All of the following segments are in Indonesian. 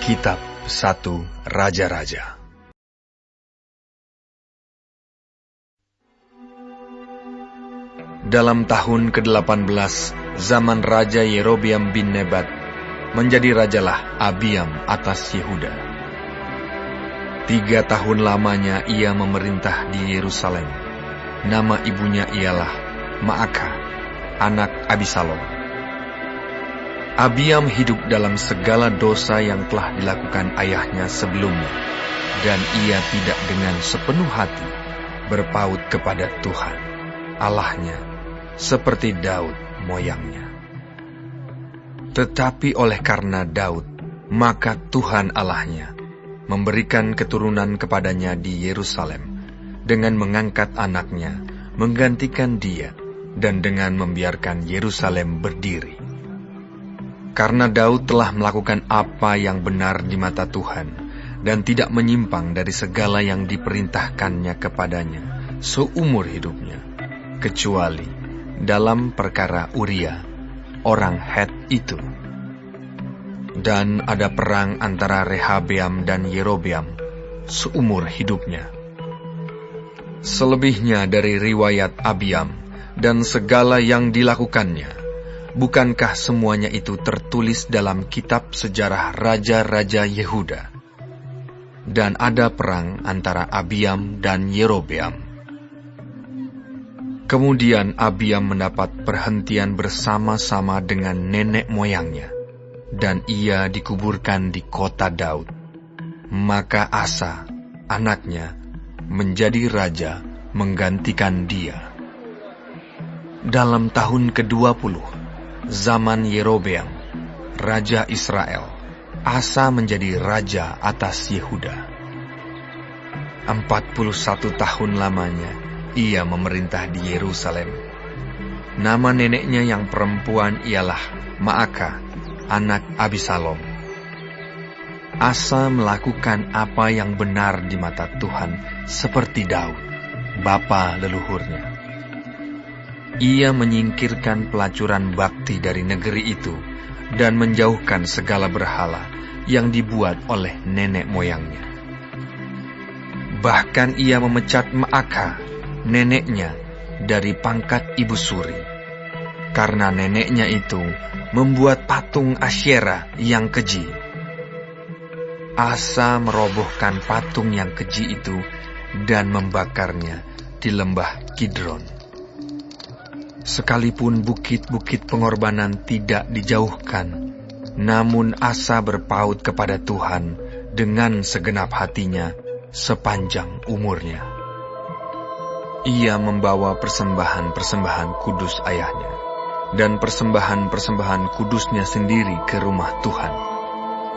Kitab 1 Raja-Raja. Dalam tahun ke-18 zaman Raja Yerobeam bin Nebat, menjadi rajalah Abiam atas Yehuda. 3 tahun lamanya ia memerintah di Yerusalem. Nama ibunya ialah Maakah, anak Abisalom. Abiam hidup dalam segala dosa yang telah dilakukan ayahnya sebelumnya, dan ia tidak dengan sepenuh hati berpaut kepada Tuhan, Allahnya, seperti Daud moyangnya. Tetapi oleh karena Daud, maka Tuhan Allahnya memberikan keturunan kepadanya di Yerusalem, dengan mengangkat anaknya, menggantikan dia, dan dengan membiarkan Yerusalem berdiri. Karena Daud telah melakukan apa yang benar di mata Tuhan, dan tidak menyimpang dari segala yang diperintahkannya kepadanya seumur hidupnya, kecuali dalam perkara Uria, orang Het itu. Dan ada perang antara Rehabeam dan Yerobeam seumur hidupnya. Selebihnya dari riwayat Abiam dan segala yang dilakukannya, bukankah semuanya itu tertulis dalam kitab sejarah Raja-Raja Yehuda? Dan ada perang antara Abiam dan Yerobeam. Kemudian Abiam mendapat perhentian bersama-sama dengan nenek moyangnya, dan ia dikuburkan di kota Daud. Maka Asa, anaknya, menjadi raja menggantikan dia. Dalam tahun ke-20 zaman Yerobeam, Raja Israel, Asa menjadi raja atas Yehuda. 41 tahun lamanya ia memerintah di Yerusalem. Nama neneknya yang perempuan ialah Maakah, anak Abisalom. Asa melakukan apa yang benar di mata Tuhan seperti Daud, bapa leluhurnya. Ia menyingkirkan pelacuran bakti dari negeri itu dan menjauhkan segala berhala yang dibuat oleh nenek moyangnya. Bahkan ia memecat Maakah, neneknya, dari pangkat ibu suri, karena neneknya itu membuat patung Asyera yang keji. Asa merobohkan patung yang keji itu dan membakarnya di lembah Kidron. Sekalipun bukit-bukit pengorbanan tidak dijauhkan, namun Asa berpaut kepada Tuhan dengan segenap hatinya sepanjang umurnya. Ia membawa persembahan-persembahan kudus ayahnya, dan persembahan-persembahan kudusnya sendiri ke rumah Tuhan,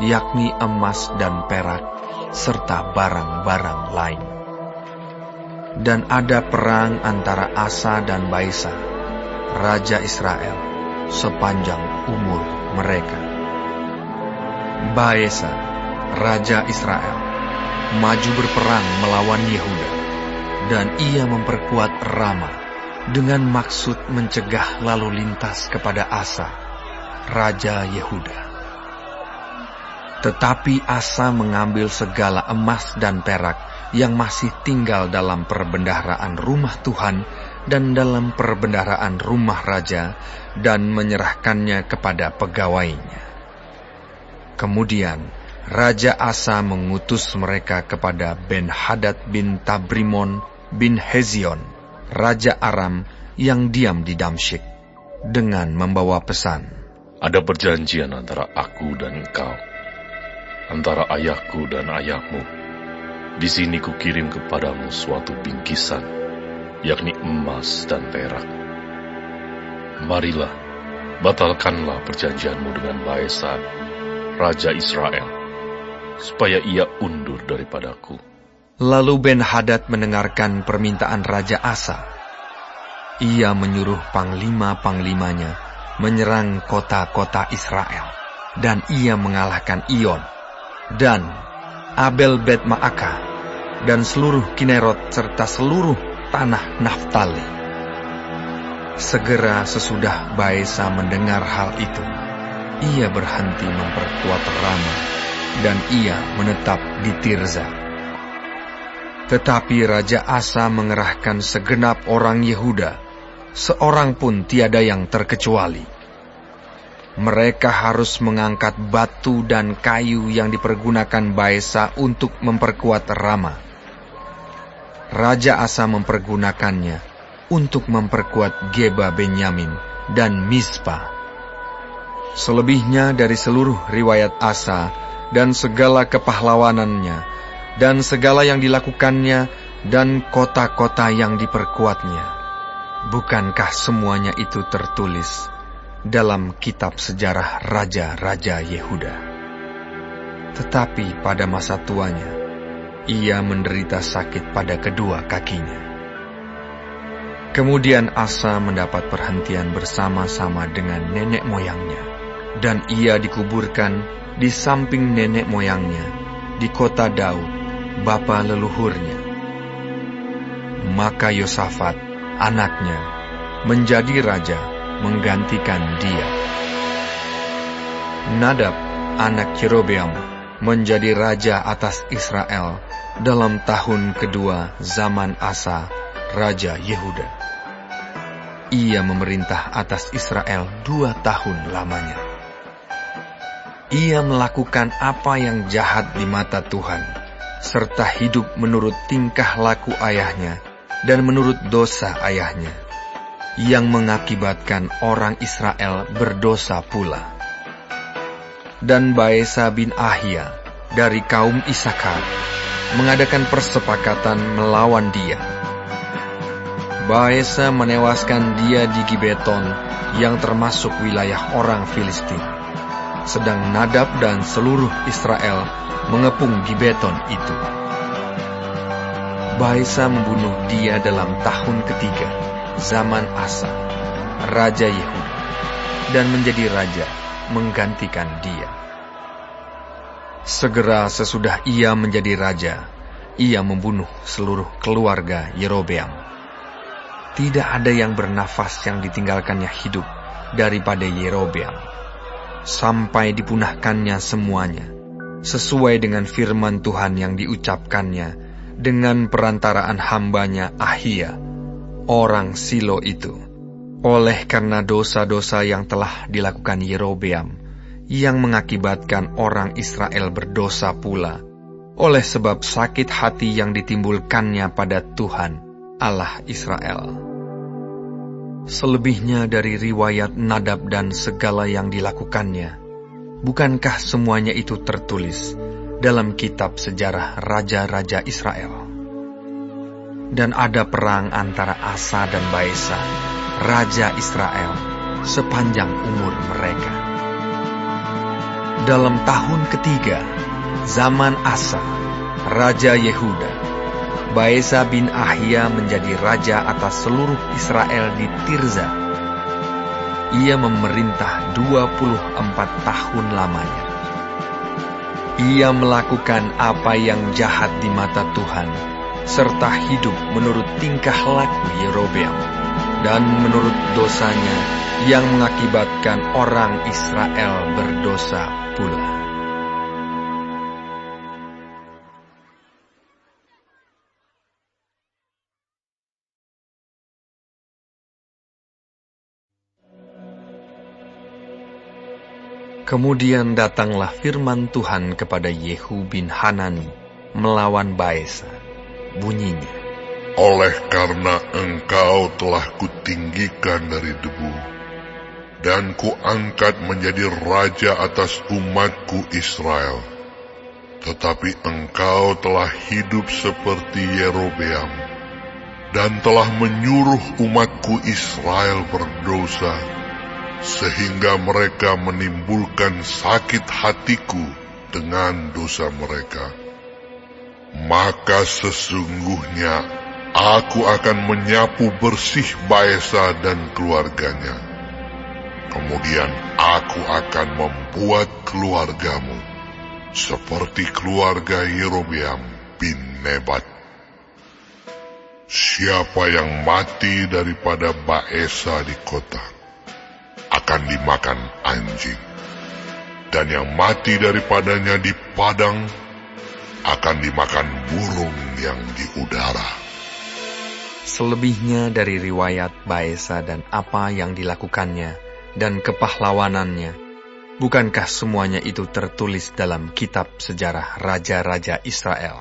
yakni emas dan perak, serta barang-barang lain. Dan ada perang antara Asa dan Baesa, Raja Israel, sepanjang umur mereka. Baesa, Raja Israel, maju berperang melawan Yehuda, dan ia memperkuat Rama dengan maksud mencegah lalu lintas kepada Asa, Raja Yehuda. Tetapi Asa mengambil segala emas dan perak yang masih tinggal dalam perbendaharaan rumah Tuhan dan dalam perbendaharaan rumah raja, dan menyerahkannya kepada pegawainya. Kemudian Raja Asa mengutus mereka kepada Ben-Hadad bin Tabrimon bin Hezion, Raja Aram yang diam di Damsyik, dengan membawa pesan, "Ada perjanjian antara aku dan engkau, antara ayahku dan ayahmu. Di sini kukirim kepadamu suatu bingkisan, yakni emas dan perak. Marilah, batalkanlah perjanjianmu dengan Baesa, Raja Israel, supaya ia undur daripadaku." Lalu Ben-Hadad mendengarkan permintaan Raja Asa. Ia menyuruh panglima-panglimanya menyerang kota-kota Israel, dan ia mengalahkan Iyon, dan Abel Bet Maakah, dan seluruh Kinerot serta seluruh tanah Naftali. Segera sesudah Baesa mendengar hal itu, ia berhenti memperkuat Rama dan ia menetap di Tirza. Tetapi Raja Asa mengerahkan segenap orang Yehuda, seorang pun tiada yang terkecuali. Mereka harus mengangkat batu dan kayu yang dipergunakan Baesa untuk memperkuat Rama. Raja Asa mempergunakannya untuk memperkuat Geba Benyamin dan Mispa. Selebihnya dari seluruh riwayat Asa dan segala kepahlawanannya dan segala yang dilakukannya dan kota-kota yang diperkuatnya, bukankah semuanya itu tertulis dalam kitab sejarah raja-raja Yehuda? Tetapi pada masa tuanya, ia menderita sakit pada kedua kakinya. Kemudian Asa mendapat perhentian bersama-sama dengan nenek moyangnya, dan ia dikuburkan di samping nenek moyangnya di kota Daud, bapa leluhurnya. Maka Yosafat, anaknya, menjadi raja menggantikan dia. Nadab, anak Yerobeam, menjadi raja atas Israel dalam tahun kedua zaman Asa, raja Yehuda. Ia memerintah atas Israel 2 tahun lamanya. Ia melakukan apa yang jahat di mata Tuhan, serta hidup menurut tingkah laku ayahnya dan menurut dosa ayahnya, yang mengakibatkan orang Israel berdosa pula. Dan Baesa bin Ahia dari kaum Isakar mengadakan persepakatan melawan dia. Baesa menewaskan dia di Gibeton yang termasuk wilayah orang Filistin, sedang Nadab dan seluruh Israel mengepung Gibeton itu. Baesa membunuh dia dalam tahun ketiga zaman Asa, raja Yehuda, dan menjadi raja menggantikan dia. Segera sesudah ia menjadi raja, ia membunuh seluruh keluarga Yerobeam. Tidak ada yang bernafas yang ditinggalkannya hidup daripada Yerobeam, sampai dipunahkannya semuanya, sesuai dengan firman Tuhan yang diucapkannya dengan perantaraan hambanya Ahia, orang Silo itu, oleh karena dosa-dosa yang telah dilakukan Yerobeam, yang mengakibatkan orang Israel berdosa pula, oleh sebab sakit hati yang ditimbulkannya pada Tuhan, Allah Israel. Selebihnya dari riwayat Nadab dan segala yang dilakukannya, bukankah semuanya itu tertulis dalam kitab sejarah raja-raja Israel? Dan ada perang antara Asa dan Baesa, raja Israel, sepanjang umur mereka. Dalam tahun ketiga, zaman Asa, raja Yehuda, Baesa bin Ahia menjadi raja atas seluruh Israel di Tirza. Ia memerintah 24 tahun lamanya. Ia melakukan apa yang jahat di mata Tuhan, serta hidup menurut tingkah laku Yerobeam, dan menurut dosanya yang mengakibatkan orang Israel berdosa pula. Kemudian datanglah firman Tuhan kepada Yehu bin Hanani melawan Baesa. Bunyinya, oleh karena engkau telah kutinggikan dari debu, dan kuangkat menjadi raja atas umatku Israel. Tetapi engkau telah hidup seperti Yerobeam, dan telah menyuruh umatku Israel berdosa, sehingga mereka menimbulkan sakit hatiku dengan dosa mereka. Maka sesungguhnya aku akan menyapu bersih Baesa dan keluarganya. Kemudian aku akan membuat keluargamu seperti keluarga Yerobeam bin Nebat. Siapa yang mati daripada Baesa di kota akan dimakan anjing, dan yang mati daripadanya di padang akan dimakan burung yang di udara. Selebihnya dari riwayat Baesa dan apa yang dilakukannya dan kepahlawanannya, bukankah semuanya itu tertulis dalam kitab sejarah raja-raja Israel?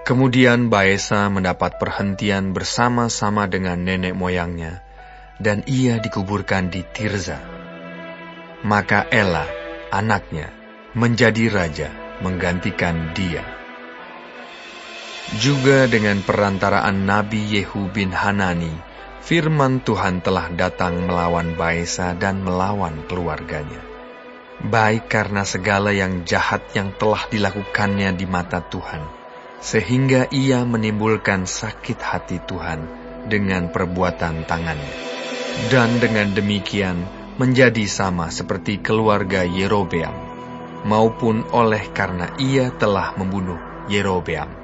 Kemudian Baesa mendapat perhentian bersama-sama dengan nenek moyangnya, dan ia dikuburkan di Tirza. Maka Ela, anaknya, menjadi raja menggantikan dia. Juga dengan perantaraan Nabi Yehu bin Hanani, firman Tuhan telah datang melawan Baesa dan melawan keluarganya. Baik karena segala yang jahat yang telah dilakukannya di mata Tuhan, sehingga ia menimbulkan sakit hati Tuhan dengan perbuatan tangannya. Dan dengan demikian menjadi sama seperti keluarga Yerobeam, maupun oleh karena ia telah membunuh Yerobeam.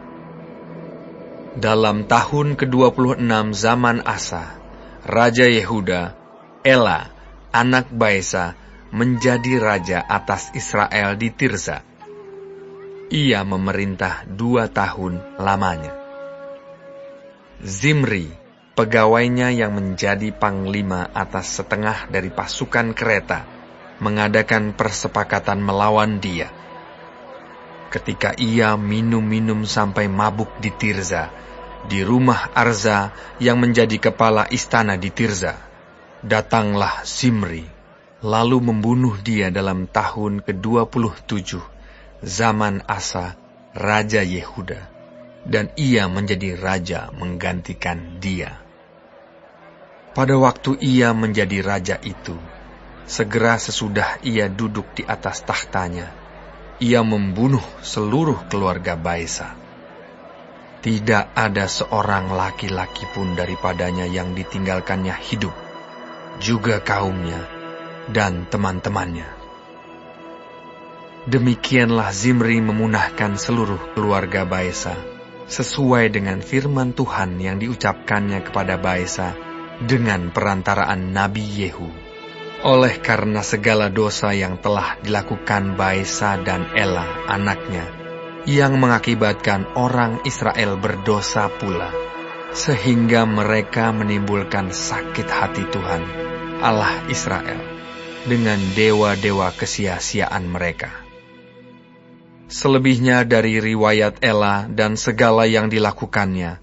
Dalam tahun ke-26 zaman Asa, Raja Yehuda, Ela, anak Baesa, menjadi raja atas Israel di Tirza. Ia memerintah 2 tahun lamanya. Zimri, pegawainya yang menjadi panglima atas setengah dari pasukan kereta, mengadakan persepakatan melawan dia. Ketika ia minum-minum sampai mabuk di Tirza, di rumah Arza yang menjadi kepala istana di Tirza, datanglah Zimri, lalu membunuh dia dalam tahun ke-27 zaman Asa, Raja Yehuda, dan ia menjadi raja menggantikan dia. Pada waktu ia menjadi raja itu, segera sesudah ia duduk di atas tahtanya, ia membunuh seluruh keluarga Baesa. Tidak ada seorang laki-laki pun daripadanya yang ditinggalkannya hidup, juga kaumnya dan teman-temannya. Demikianlah Zimri memunahkan seluruh keluarga Baesa, sesuai dengan firman Tuhan yang diucapkannya kepada Baesa dengan perantaraan Nabi Yehu. Oleh karena segala dosa yang telah dilakukan Baesa dan Ela anaknya, yang mengakibatkan orang Israel berdosa pula, sehingga mereka menimbulkan sakit hati Tuhan, Allah Israel, dengan dewa-dewa kesia-siaan mereka. Selebihnya dari riwayat Ela dan segala yang dilakukannya,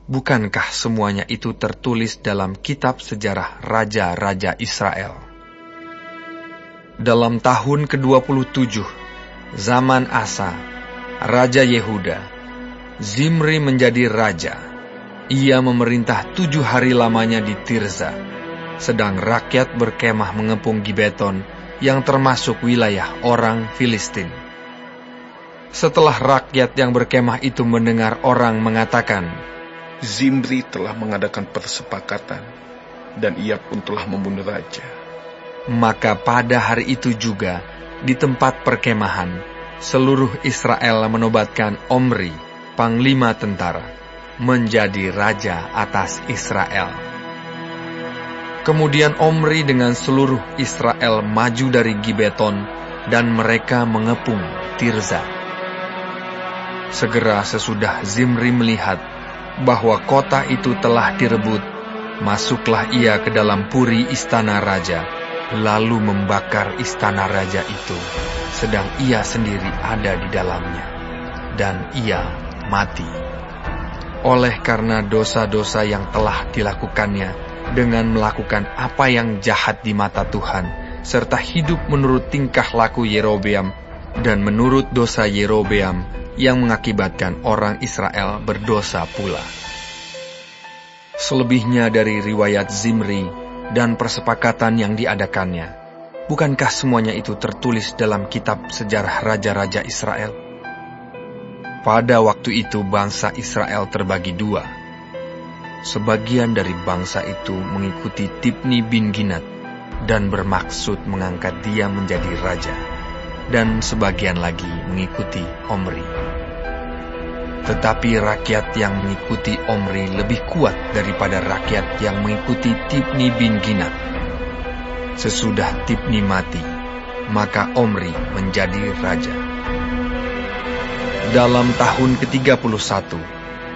bukankah semuanya itu tertulis dalam kitab sejarah raja-raja Israel? Dalam tahun ke-27 zaman Asa, Raja Yehuda, Zimri menjadi raja. Ia memerintah 7 hari lamanya di Tirza, sedang rakyat berkemah mengepung Gibeton yang termasuk wilayah orang Filistin. Setelah rakyat yang berkemah itu mendengar orang mengatakan, Zimri telah mengadakan persepakatan, dan ia pun telah membunuh raja. Maka pada hari itu juga, di tempat perkemahan, seluruh Israel menobatkan Omri, panglima tentara, menjadi raja atas Israel. Kemudian Omri dengan seluruh Israel maju dari Gibeton, dan mereka mengepung Tirza. Segera sesudah Zimri melihat bahwa kota itu telah direbut, masuklah ia ke dalam puri istana raja, lalu membakar istana raja itu, sedang ia sendiri ada di dalamnya, dan ia mati. Oleh karena dosa-dosa yang telah dilakukannya dengan melakukan apa yang jahat di mata Tuhan, serta hidup menurut tingkah laku Yerobeam dan menurut dosa Yerobeam yang mengakibatkan orang Israel berdosa pula. Selebihnya dari riwayat Zimri dan persepakatan yang diadakannya, bukankah semuanya itu tertulis dalam kitab sejarah raja-raja Israel? Pada waktu itu bangsa Israel terbagi 2. Sebagian dari bangsa itu mengikuti Tibni bin Ginat dan bermaksud mengangkat dia menjadi raja, dan sebagian lagi mengikuti Omri. Tetapi rakyat yang mengikuti Omri lebih kuat daripada rakyat yang mengikuti Tibni bin Ginat. Sesudah Tibni mati, maka Omri menjadi raja. Dalam tahun ke-31,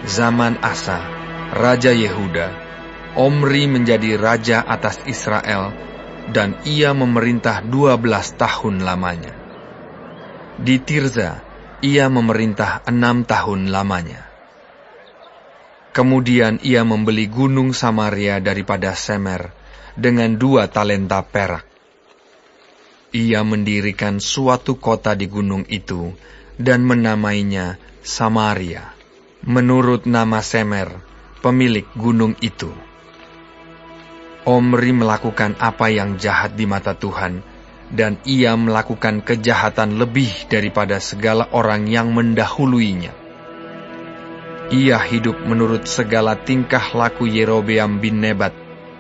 zaman Asa, Raja Yehuda, Omri menjadi raja atas Israel, dan ia memerintah 12 tahun lamanya. Di Tirza, ia memerintah 6 tahun lamanya. Kemudian ia membeli gunung Samaria daripada Semer dengan 2 talenta perak. Ia mendirikan suatu kota di gunung itu dan menamainya Samaria, menurut nama Semer, pemilik gunung itu. Omri melakukan apa yang jahat di mata Tuhan, dan ia melakukan kejahatan lebih daripada segala orang yang mendahuluinya. Ia hidup menurut segala tingkah laku Yerobeam bin Nebat,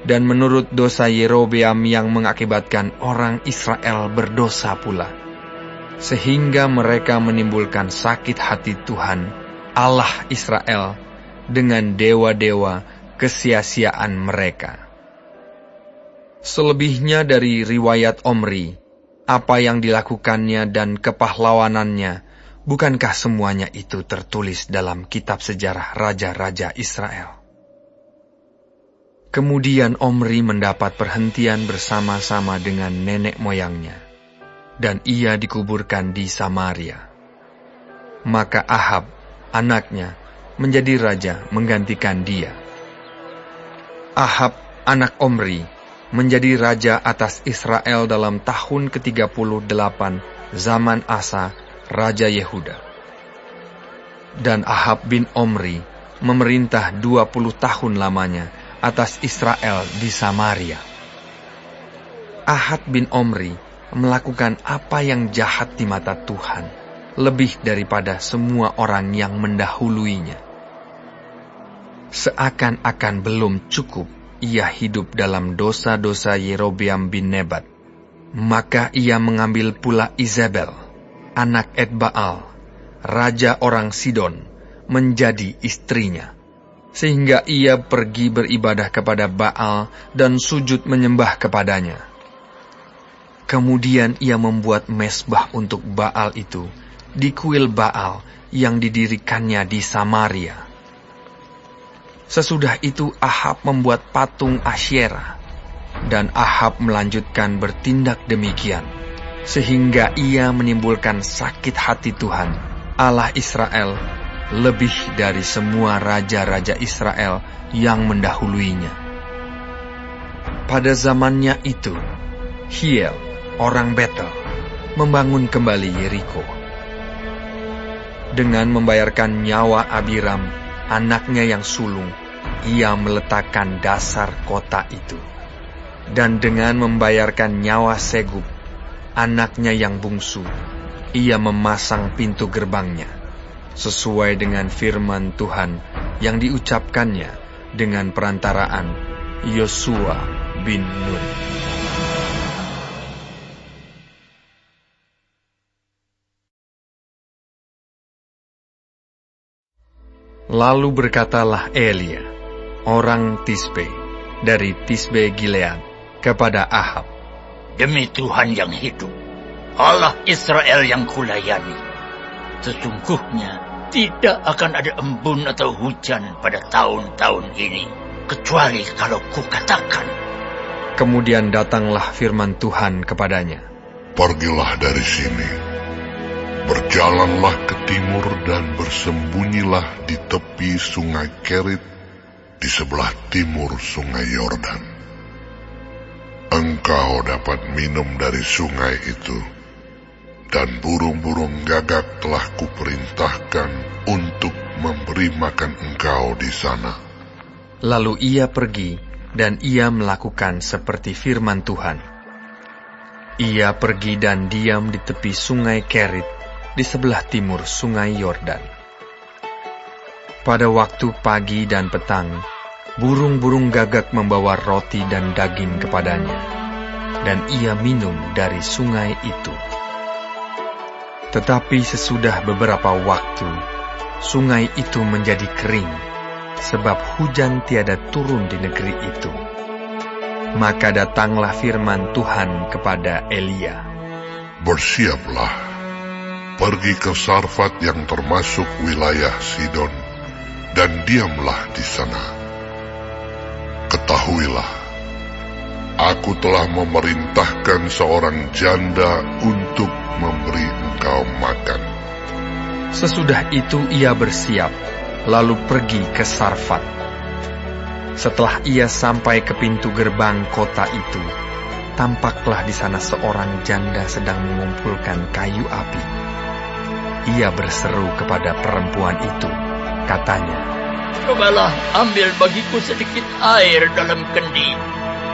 dan menurut dosa Yerobeam yang mengakibatkan orang Israel berdosa pula, sehingga mereka menimbulkan sakit hati Tuhan, Allah Israel, dengan dewa-dewa kesia-siaan mereka. Selebihnya dari riwayat Omri, apa yang dilakukannya dan kepahlawanannya, bukankah semuanya itu tertulis dalam kitab sejarah raja-raja Israel? Kemudian Omri mendapat perhentian bersama-sama dengan nenek moyangnya, dan ia dikuburkan di Samaria. Maka Ahab, anaknya, menjadi raja menggantikan dia. Ahab, anak Omri, menjadi raja atas Israel dalam tahun ke-38 zaman Asa, Raja Yehuda. Dan Ahab bin Omri memerintah 20 tahun lamanya atas Israel di Samaria. Ahab bin Omri melakukan apa yang jahat di mata Tuhan, lebih daripada semua orang yang mendahuluinya. Seakan-akan belum cukup ia hidup dalam dosa-dosa Yerobeam bin Nebat, maka ia mengambil pula Izabel, anak Etbaal, raja orang Sidon, menjadi istrinya, sehingga ia pergi beribadah kepada Baal dan sujud menyembah kepadanya. Kemudian ia membuat mezbah untuk Baal itu di kuil Baal yang didirikannya di Samaria. Sesudah itu Ahab membuat patung Asyera, dan Ahab melanjutkan bertindak demikian, sehingga ia menimbulkan sakit hati Tuhan, Allah Israel, lebih dari semua raja-raja Israel yang mendahuluinya. Pada zamannya itu, Hiel, orang Betel, membangun kembali Yeriko. Dengan membayarkan nyawa Abiram, anaknya yang sulung, ia meletakkan dasar kota itu. Dan dengan membayarkan nyawa Segub, anaknya yang bungsu, ia memasang pintu gerbangnya, sesuai dengan firman Tuhan yang diucapkannya dengan perantaraan Yosua bin Nun. Lalu berkatalah Elia, orang Tisbe, dari Tisbe Gilead, kepada Ahab, "Demi Tuhan yang hidup, Allah Israel yang kulayani, sesungguhnya tidak akan ada embun atau hujan pada tahun-tahun ini, kecuali kalau kukatakan." Kemudian datanglah firman Tuhan kepadanya, "Pergilah dari sini, berjalanlah ke timur dan bersembunyilah di tepi sungai Kerit, di sebelah timur sungai Yordan. Engkau dapat minum dari sungai itu, dan burung-burung gagak telah kuperintahkan untuk memberi makan engkau di sana." Lalu ia pergi, dan ia melakukan seperti firman Tuhan. Ia pergi dan diam di tepi sungai Kerit, di sebelah timur sungai Yordan. Pada waktu pagi dan petang, burung-burung gagak membawa roti dan daging kepadanya, dan ia minum dari sungai itu. Tetapi sesudah beberapa waktu, sungai itu menjadi kering, sebab hujan tiada turun di negeri itu. Maka datanglah firman Tuhan kepada Elia, bersiaplah, pergi ke Sarfat yang termasuk wilayah Sidon, dan diamlah di sana. Ketahuilah, aku telah memerintahkan seorang janda untuk memberi engkau makan. Sesudah itu ia bersiap, lalu pergi ke Sarfat. Setelah ia sampai ke pintu gerbang kota itu, tampaklah di sana seorang janda sedang mengumpulkan kayu api. Ia berseru kepada perempuan itu, katanya, "Cobalah ambil bagiku sedikit air dalam kendi,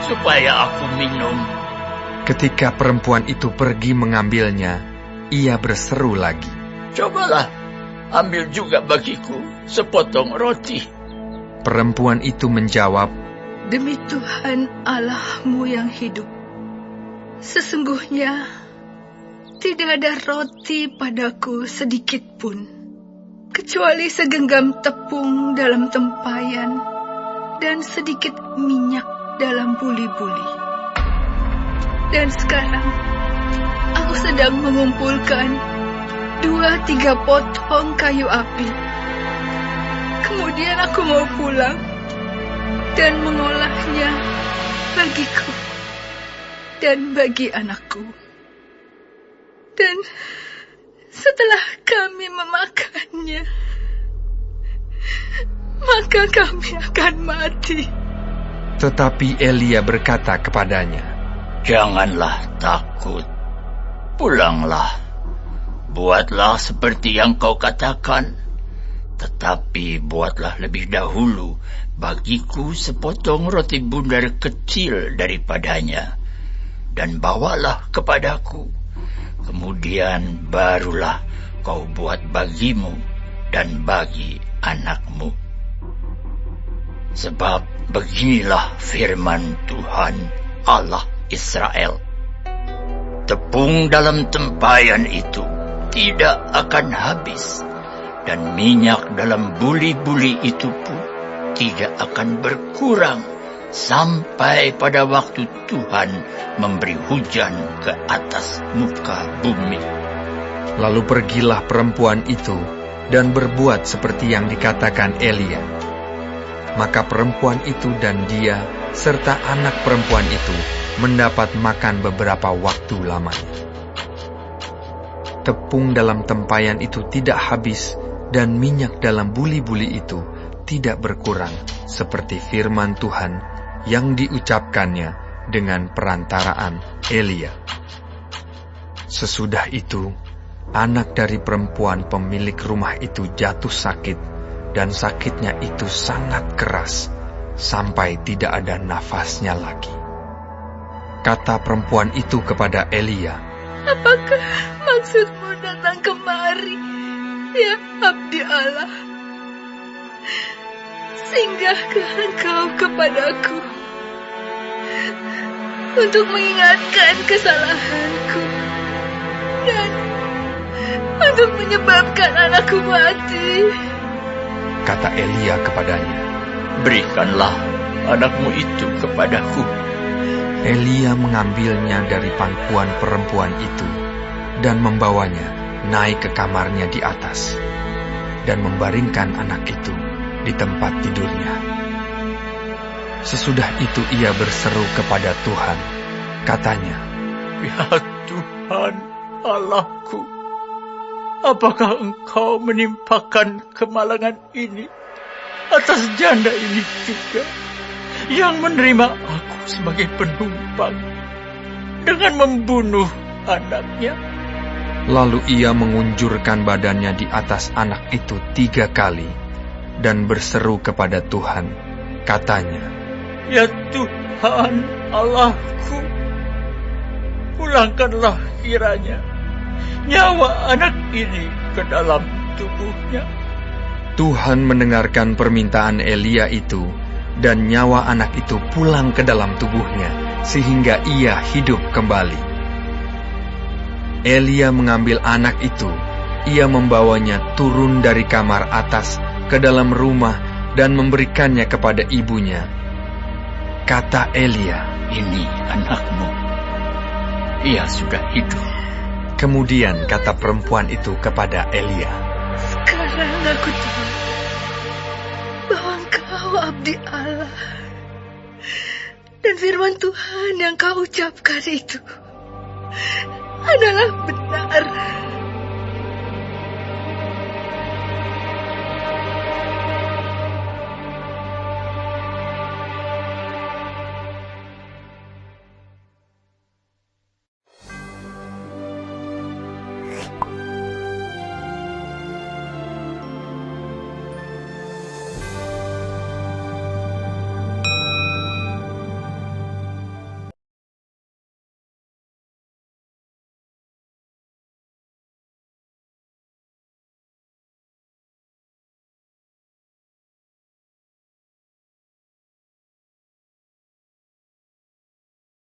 supaya aku minum." Ketika perempuan itu pergi mengambilnya, ia berseru lagi, "Cobalah ambil juga bagiku sepotong roti." Perempuan itu menjawab, "Demi Tuhan Allahmu yang hidup, sesungguhnya tidak ada roti padaku sedikit pun, kecuali segenggam tepung dalam tempayan dan sedikit minyak dalam buli-buli. Dan sekarang aku sedang mengumpulkan 2-3 potong kayu api. Kemudian aku mau pulang dan mengolahnya bagiku dan bagi anakku. Dan setelah kami memakannya, maka kami akan mati." Tetapi Elia berkata kepadanya, "Janganlah takut, pulanglah, buatlah seperti yang kau katakan. Tetapi buatlah lebih dahulu bagiku sepotong roti bundar kecil daripadanya, dan bawalah kepadaku. Kemudian barulah kau buat bagimu dan bagi anakmu. Sebab beginilah firman Tuhan Allah Israel, tepung dalam tempayan itu tidak akan habis, dan minyak dalam buli-buli itu pun tidak akan berkurang sampai pada waktu Tuhan memberi hujan ke atas muka bumi." Lalu pergilah perempuan itu dan berbuat seperti yang dikatakan Elia. Maka perempuan itu dan dia serta anak perempuan itu mendapat makan beberapa waktu lamanya. Tepung dalam tempayan itu tidak habis, dan minyak dalam buli-buli itu tidak berkurang, seperti firman Tuhan yang diucapkannya dengan perantaraan Elia. Sesudah itu, anak dari perempuan pemilik rumah itu jatuh sakit, dan sakitnya itu sangat keras, sampai tidak ada nafasnya lagi. Kata perempuan itu kepada Elia, "Apakah maksudmu datang kemari, ya abdi Allah? Singgahkah engkau kepadaku untuk mengingatkan kesalahanku dan untuk menyebabkan anakku mati?" Kata Elia kepadanya, "Berikanlah anakmu itu kepadaku." Elia mengambilnya dari pangkuan perempuan itu dan membawanya naik ke kamarnya di atas dan membaringkan anak itu di tempat tidurnya. Sesudah itu ia berseru kepada Tuhan, katanya, "Ya Tuhan Allahku, apakah Engkau menimpakan kemalangan ini atas janda ini juga, yang menerima aku sebagai penumpang dengan membunuh anaknya?" Lalu ia mengunjurkan badannya di atas anak itu 3 kali dan berseru kepada Tuhan, katanya, "Ya Tuhan Allahku, pulangkanlah kiranya nyawa anak ini ke dalam tubuhnya." Tuhan mendengarkan permintaan Elia itu, dan nyawa anak itu pulang ke dalam tubuhnya, sehingga ia hidup kembali. Elia mengambil anak itu, ia membawanya turun dari kamar atas ke dalam rumah dan memberikannya kepada ibunya. Kata Elia, "Ini anakmu, ia sudah hidup." Kemudian kata perempuan itu kepada Elia, "Sekarang aku tahu bahwa Engkau abdi Allah, dan firman Tuhan yang Kau ucapkan itu adalah benar.